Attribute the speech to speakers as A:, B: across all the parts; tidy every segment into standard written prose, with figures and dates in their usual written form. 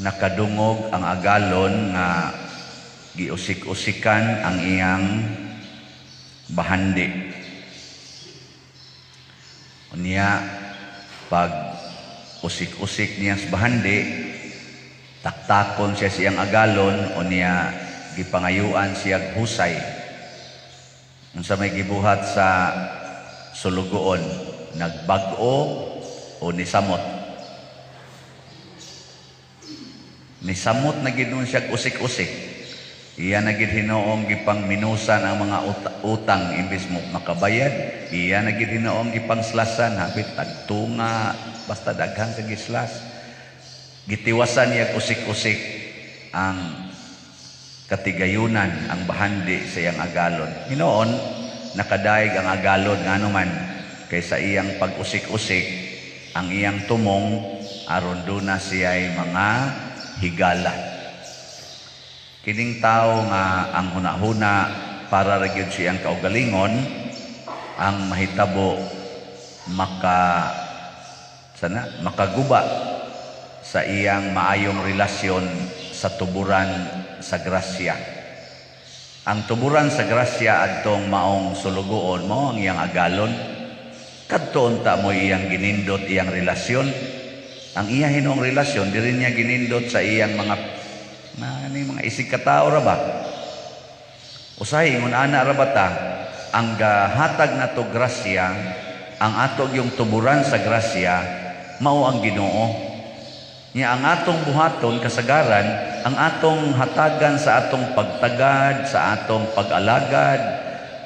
A: nakadungog ang agalon nga giusik-usikan ang iyang bahandi. Unya pag usik-usik niya sa bahandi, taktakon siya siyang agalon, unya gipangayuan siya husay. Unsa may gibuhat sa sulugoon, nagbag-o o nisamot. Nisamot na gid nun siya usik-usik. Iya na gid hinoong gipang minusan ang mga utang imbis mo makabayad. Iya na gid hinoong gipang slasan hapit tagtunga basta daghan sa gislas. Gitiwasan niya usik-usik ang katigayunan, ang bahandi sa iyang agalon. Hinoon nakadaig ang agalon ngano man kaysa iyang pag-usik-usik ang iyang tumong aron duna siya'y mga higala. Kining tao nga ang hunahuna para ra gyud siyang kaugalingon ang mahitabo makaguba sa iyang maayong relasyon sa tuburan sa grasya. Ang tuburan sa grasya adtong maong sulugoon mo ang iyang agalon. Kadto unta mo iyang ginindot iyang relasyon. Ang iya hinong relasyon diri niya ginindot sa iyang mga isig katao ra ba? Usahay ingon ana ra bata ang gahatag nato grasya, ang atog yung tuburan sa grasya mao ang Ginoo. Nya ang atong buhaton kasagaran, ang atong hatagan sa atong pagtagad, sa atong pag-alagad,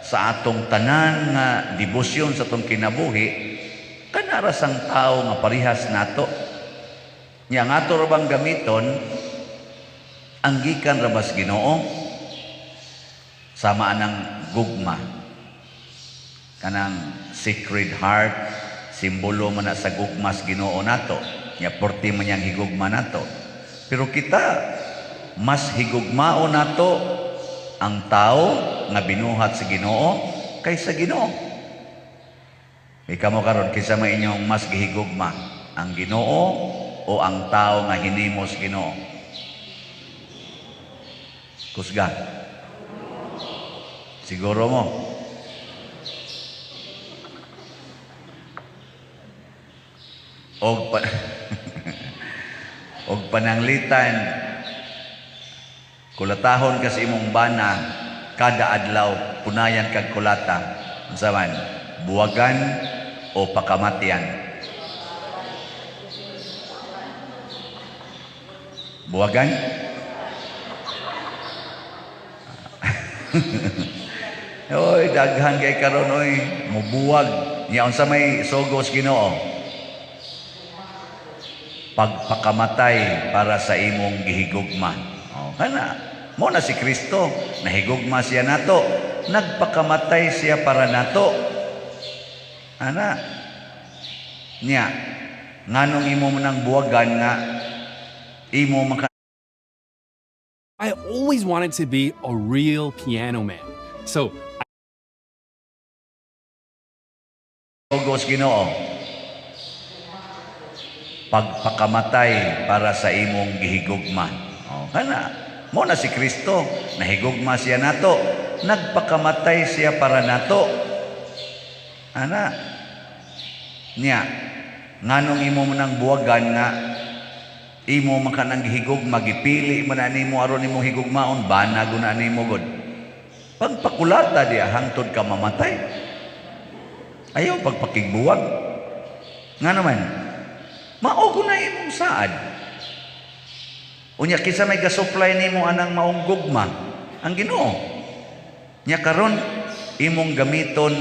A: sa atong tanan nga debosyon sa atong kinabuhi, kanara sang tao nga parihas nato. Nya ang ato ra bang gamiton ang gikan rabas Ginoo sama anang gugma, kanang sacred heart, simbolo man na sa gugmas Ginoo nato, nya porti man yang higugma nato. Pero kita mas higugmao nato ang tao nga binuhat sa Ginoo kaysa Ginoo. Ikaw mo karon kinsa may inyong mas gihigugma, ang Ginoo o ang tao nga hinimos Ginoo? Kusga. Siguro mo. Og pananglitan, kulatahon kasi imong bana, kada adlaw, punayan kag kulata. Unsa man? Buwagan o pakamatyan? Buwagan? Oy, daghan kay karon oy, mubuwag. Nya unsa may sugos Ginoo? Pagpakamatay para sa imong gihigugma. Oh, kana mo na si Kristo, nahigugma siya nato, nagpakamatay siya para nato. Ana nya nganong imo nang buwagan nga imo maka
B: I always wanted to be a real piano man. So,
A: sugos Ginoo, pagpakamatay para sa imong gihigugma. Oh, kana mo na si Kristo, nahigugma siya nato, nagpakamatay siya para nato. Ana nya nganong imo nang buwagan nga imo man kanang gihigugma, gipili man nimo aron imong higugmaon, bana guna nimo gud. Pagpakulata diya hangtod ka mamatay. Ayaw pagpakigbuwag. Nga naman, mao na imong saad. Unya kinsa may gasupply nimo anang maong gugma? Ang Ginoo. Nya karon imong gamiton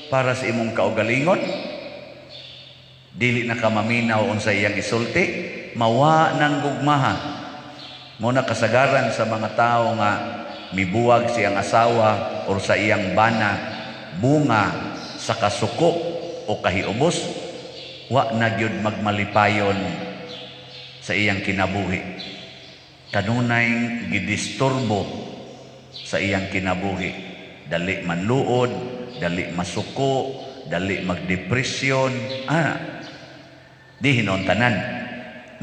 A: para sa imong kaugalingon. Dili na ka maminaw unsa iyang isulti, mawa ng gugmaha. Mo na kasagaran sa mga tao nga mibuwag siyang asawa o sa iyang bana, bunga sa kasuko o kahiubos, wa na gyud magmalipayon sa iyang kinabuhi. Kanunay gidisturbo sa iyang kinabuhi. Dali manluod, dali masuko, dali magdepresyon. Di hinon tanan.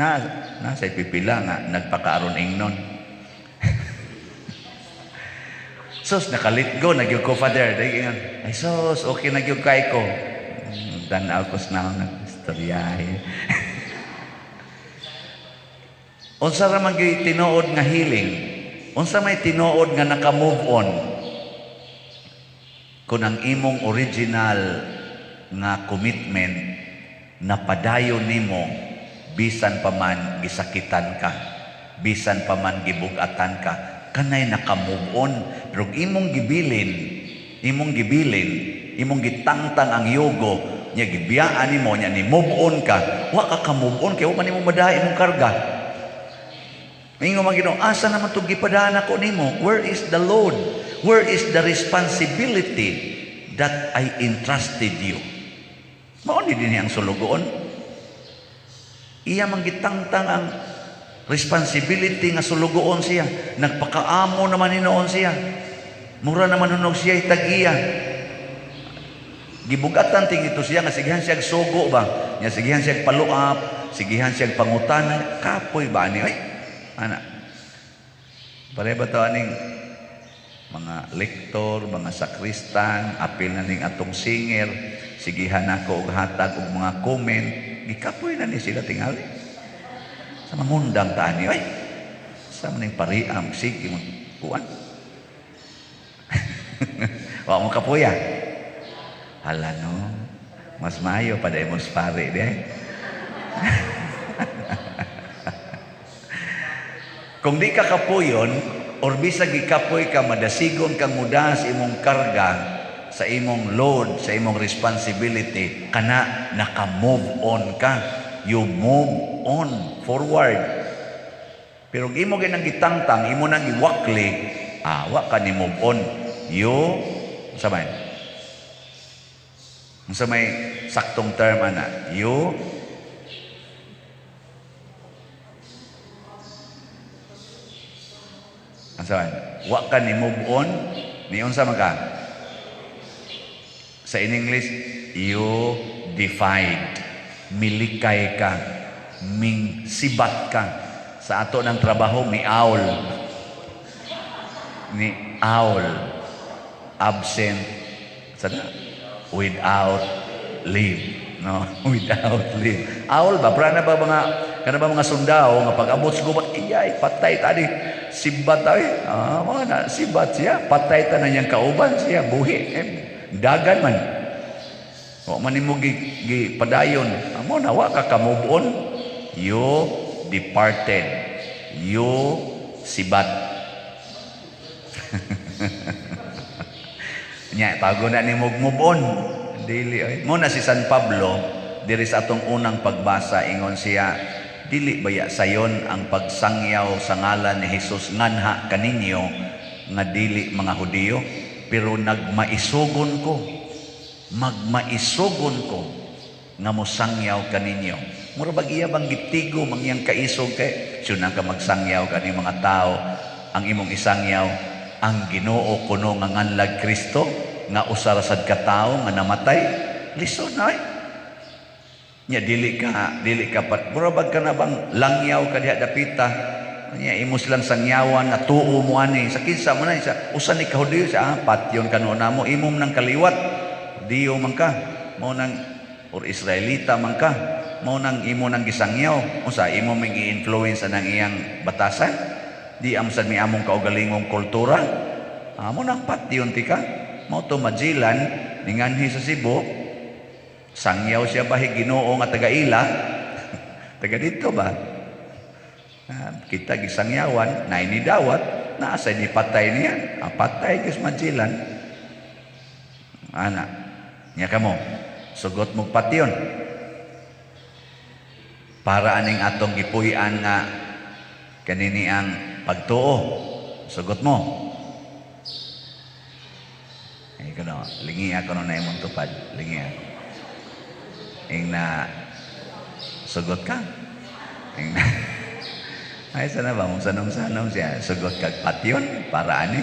A: sa pipila nga nagpakaaron ingnon. Sus, nakalit go, nagyug ko, Father. Ay, sus, okay, nagyug kay ko. Tanaw ko na istorya. Unsa ra man gyud tinuod nga healing? Unsa may tinuod nga naka-move on? Kung ang imong original nga commitment na padayon nimo bisan pa man gisakitan ka, bisan pa man gibugatan ka, kanay naka-move on. Pero imong gibilin, imong gitangtang ang yugo, nya gibiyaan nimo, nya ni move on ka, wa ka move on kay wa man nimo madaha imong karga. Mingo man Ginoo, asa naman itong gipadaan ako nimo? Where is the load? Where is the responsibility that I entrusted you? Mao ni dinhi ang sulugoon. Iya man gitangtang ang responsibility nga sulugoon siya. Nagpakaamo naman hinoon siya. Mura naman hunog siya itag-iya. Gibugatan ting ito siya nga sigihan siya sugo ba? Nga sigihan siya paluap, sigihan siya pangutana, kapoy ba ni ay? Ana. Pare ba to aning mga lektor, mga sakristan, apil na ning atong singer, sigihan ako og hatag og mga comment, gikapoy na ni sila tingali. Sa mangundang taan ni ay. Sa maning pariam sige mo kuan. Wa mo kapuya. Hala no. Mas maayo pa dai mo pare di ay. Kung di ka kapuyon, or bisag gikapoy ka, madasigon kang muda sa imong karga, sa imong load, sa imong responsibility, kana naka-move on ka. You move on forward. Pero imo ginang gitangtang, imo nang giwakli, wa ka ni move on. You, sabay. Sa may saktong term ana, you Asawan, wa ka ni move on, ni unsa man ka? Sa in English, you defied. Milikay ka, ming sibat ka. Sa ato ng trabaho, miaul. Ni aul. Absent. Sana? Without leave. No, without leave. Aul ba? Para na ba mga sundao nga pag-abot sa gubat, iyay, patay tadi. Sibat ay, mga na, sibat siya, patay ta na niyang kauban siya, buhi, dagan man. O man mo padayon, amo na, wa ka move on, you departed, you sibat. Nya, tago na ni move on, dili ay. Muna si San Pablo, diri sa atong unang pagbasa, ingon siya, dili baya sayon ang pagsangyaw sa ngalan ni Jesus nganha kaninyo nga dili mga Hudiyo, pero magmaisugon ko nga mosangyaw kaninyo. Mura bag iya bang gitigo mangyang kaisog kay suna ka magsangyaw kani mga tao, ang imong isangyaw ang Ginoo kuno nga nganlag Kristo nga usara sad ka tawo nga namatay, lison ay. Nya dili ka pat murabag ka na bang langyaw ka diha dapita, nya imos lang sangyawan nga tuo mo ani sa kinsa mo na sa usa ni Hudiyo sa patyon kanuna mo imom nang kaliwat Hudiyo man ka mo nang or Israelita man ka mo nang imo nang gisangyaw unsa imo ming i-influence anang iyang batasan di amsad mi among kaugalingong kultura mo nang patyon ti ka mo to majilan ninganhi sa Cebu. Sangyaw siya bahig Ginoo nga taga-ila. Taga dito ba? Kita gisangyawan, na inidawat, naasa ni patay niya. Patay kis majilan. Ana, niya ka mo, sugot mo patyon. Para aning atong gipuy-an nga kanini ang pagtuo. Sugot mo. Ay kuno, lingi ako no na imong tupad. Lingi ako. Ing na sugot ka. Ing na ay sana ba mong sanong siya sugot kag patyon para ani.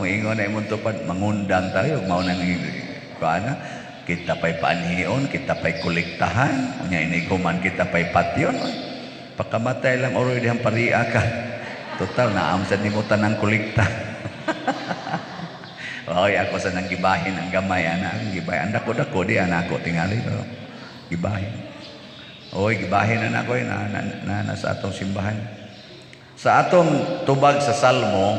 A: Moingon na imong tupad mangundang tayo mao nang kuana kita pay paanhion, kita pay kolektahan, unya ini kuman kita pay patyon. Pagkamatay lang oroy dihang pariya ka. Total naam sa nimo tanang kolekta. Oy, ako sa nang gibahin ang gamay ana, ang gibahin. Andako dako di ana ko tingali pero gibahin. Oy, gibahin na ako na sa atong simbahan. Sa atong tubag sa Salmo,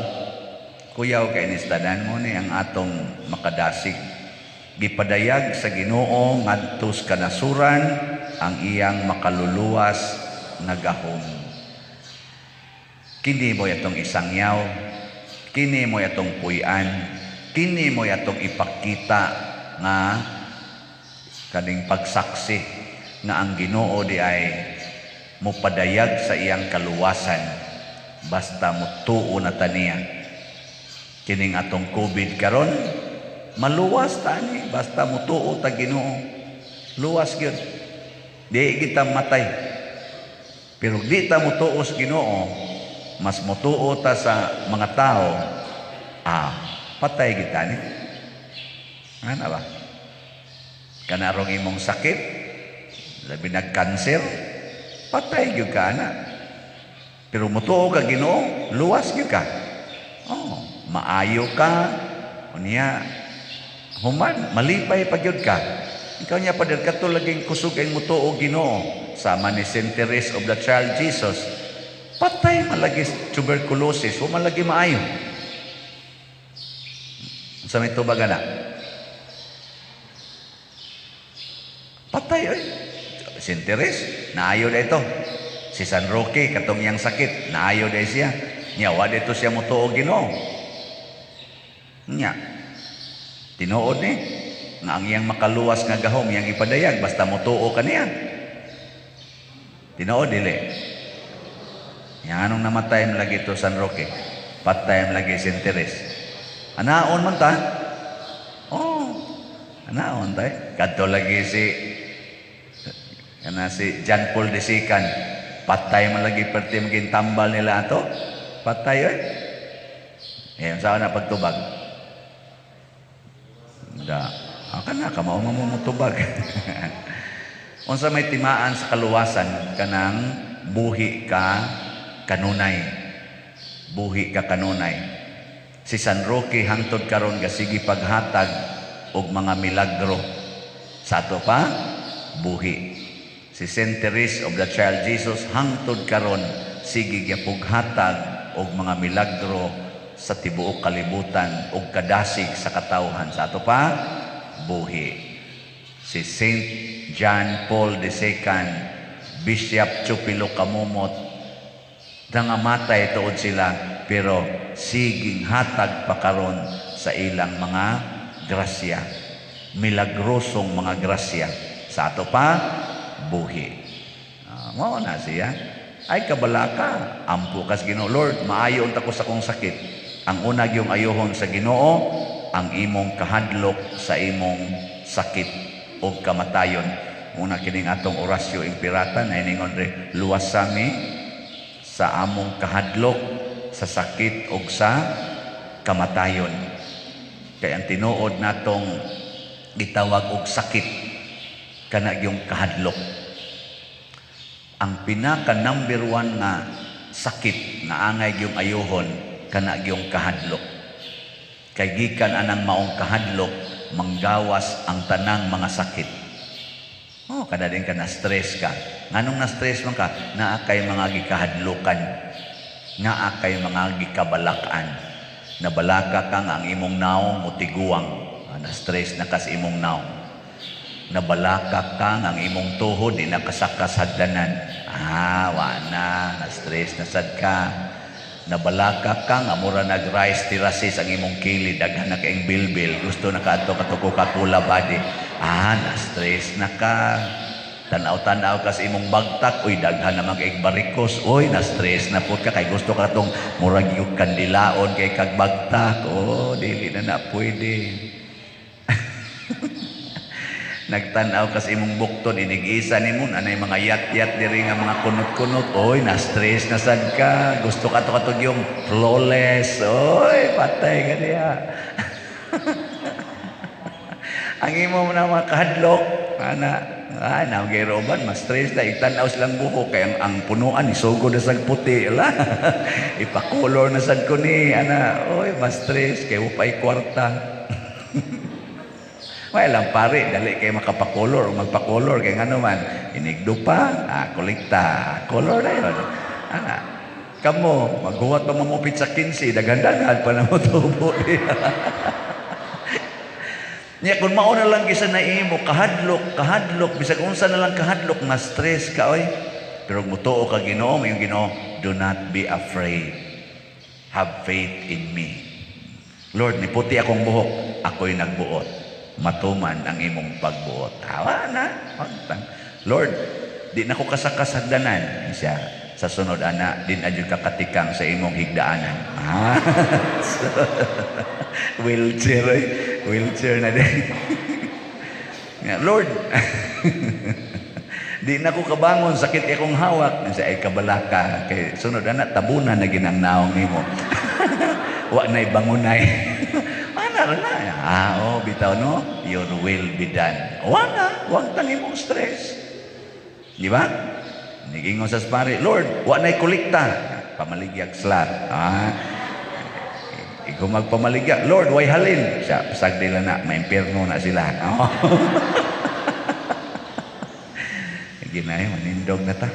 A: kuyaw kay nistadan mo ni ang atong makadasig. Gipadayag sa Ginoo ngadto sa kanasuran ang iyang makaluluwas nga gahom. Kini mo yatong isangyaw, kini mo yatong puy-an, kini mo yatong ipakita nga kaning pagsaksi nga ang Ginoo di ay mopadayag sa iyang kaluwasan basta motuo na taniya. Kining atong COVID karon maluwas tani basta motuo ta Ginoo. Luwas gyud. Di kita matay. Pero di ta motuo sa Ginoo, mas motuo ta sa mga tao, patay kita ni. Ano ba? Kanarong imong sakit, labi nag-cancer, patay gyud ka na. Pero motuo ka Ginoo, luwas gyud ka. Oh, maayo ka, unya human, malipay pa gyud ka. Ikaw niya pa kato laging kusog ang mutuo Ginoo. Sama ni Saint Teresa of the Child Jesus. Patay malagi tuberculosis, o malagi maayo. Sa may tubaga na. Patay ay. Saint Teresa, naayo na ito. Si San Roque, katong iyang sakit, naayo na siya. Nyawa dito siya mutuo Ginoo. Nya. Tinuod ni nga ang iyang makaluwas nga gahom iyang ipadayag basta motuo kaniya. Tinuod dili. Yang anong namatay lagi to San Roque, patay lagi Saint Teresa. Anaon man ta? Oh, anaon ta? Kadto lagi si John Paul II, patay man lagi perti maging tambal nila ato. Patay oy. Saan na pagtubag? Akan na kamao mamutubag. Unsa may timaan sa kaluwasan kanang buhi ka kanunay. Buhi ka kanunay. Si San Roque hangtod karon gasigi paghatag og mga milagro. Sa ato pa buhi. Si Saint Teresa of the Child Jesus hangtod karon sige gyapughatag og mga milagro sa tibuok kalibutan og kadasig sa katawhan. Sa ato pa buhi. Si Saint John Paul II, Bishop Chupilo Kamumot, nangamatay tuod sila, pero siging hatag pa karon sa ilang mga grasya. Milagrosong mga grasya. Sa ato pa, buhi. Mao na siya. Ay kabalaka, ampo kas Ginoo. Lord, maayon ta ko sa kong sakit. Ang unag yung ayohon sa Ginoo, ang imong kahadlok sa imong sakit o kamatayon. Una kining atong orasyo impirata na iningon re, luwas sami sa among kahadlok sa sakit o sa kamatayon. Kaya ang tinuod natong gitawag og sakit kana yung kahadlok. Ang pinaka number 1 nga sakit na angay yung ayohon kana yung kahadlok. Kay gikan anang maong kahadlok manggawas ang tanang mga sakit. Kada din ka na-stress ka. Nganong na-stress man ka? Naa kay mga gikahadlukan. Naa kay mga gikabalakan. Nabalaka ka nga ang imong naong mutiguang. Na-stress na ka sa imong naong. Nabalaka ka nga ang imong tuhod di nakasakas hagdanan. Wana. Na-stress na sad ka. Nabalaka ka nga mura nag-rise tirasis ang imong kilid. Daghan na kaing bilbil. Gusto na ka ato Coca-Cola body. Na-stress na ka. Tanaw-tanaw ka sa imong bagtak. Uy, daghan naman kay barikos. Uy, na-stress na po ka. Kay gusto ka itong murag yung kandilaon kay kag bagtak. Dili na pwede. Nagtanaw ka sa imong bukton. Inig-isa ni mo. Anay mga yat-yat diri nga mga kunot-kunot. Uy, na-stress na sad ka. Gusto ka ito yung flawless. Uy, patay ka niya. Ang imo na mga kahadlok, Nagayroban, mas stress na, itanaw silang buhok, kaya ang punuan, isugo na sag puti, ala, ipakolor na sad ko ni, oy, mas stress, kaya upay kwarta. May lang pare, dali kayo makapakolor, magpakolor, kaya nga naman, inigdo pa, kolekta, color na yun. Kamo, maghuwat pa mamupit sa 15, dagandagan pa na mo tubo niya. Niya, kung mauna lang kisa na imo, kahadlok, bisag unsa na lang kahadlok, ma-stress ka, oy. Pero mutuo ka Ginoo, yung Ginoo, do not be afraid. Have faith in me. Lord, niputi akong buhok, ako'y nagbuot. Matuman ang imong pagbuot. Tawa na. Lord, di na ko kasakasagdanan. Siya, sa sunod ana, din adyo kakatikang sa imong higdaanan. Wheelchair na din. Lord, di na ko kabangon, sakit akong hawak. Siya ay kabalaka. Kay sunod ana, tabunan na ginang naong nimo. Wa na'y bangunay. Bitaw no, your will be done. Wag tang imong stress. Di ba? Nigingon sa pare, Lord, wa na'y kolekta. Pamaligyag slot. Ikaw magpamaligya, Lord, way halin. Siya, pasag nila na, may impyerno na sila. Ginay, manindog na ta.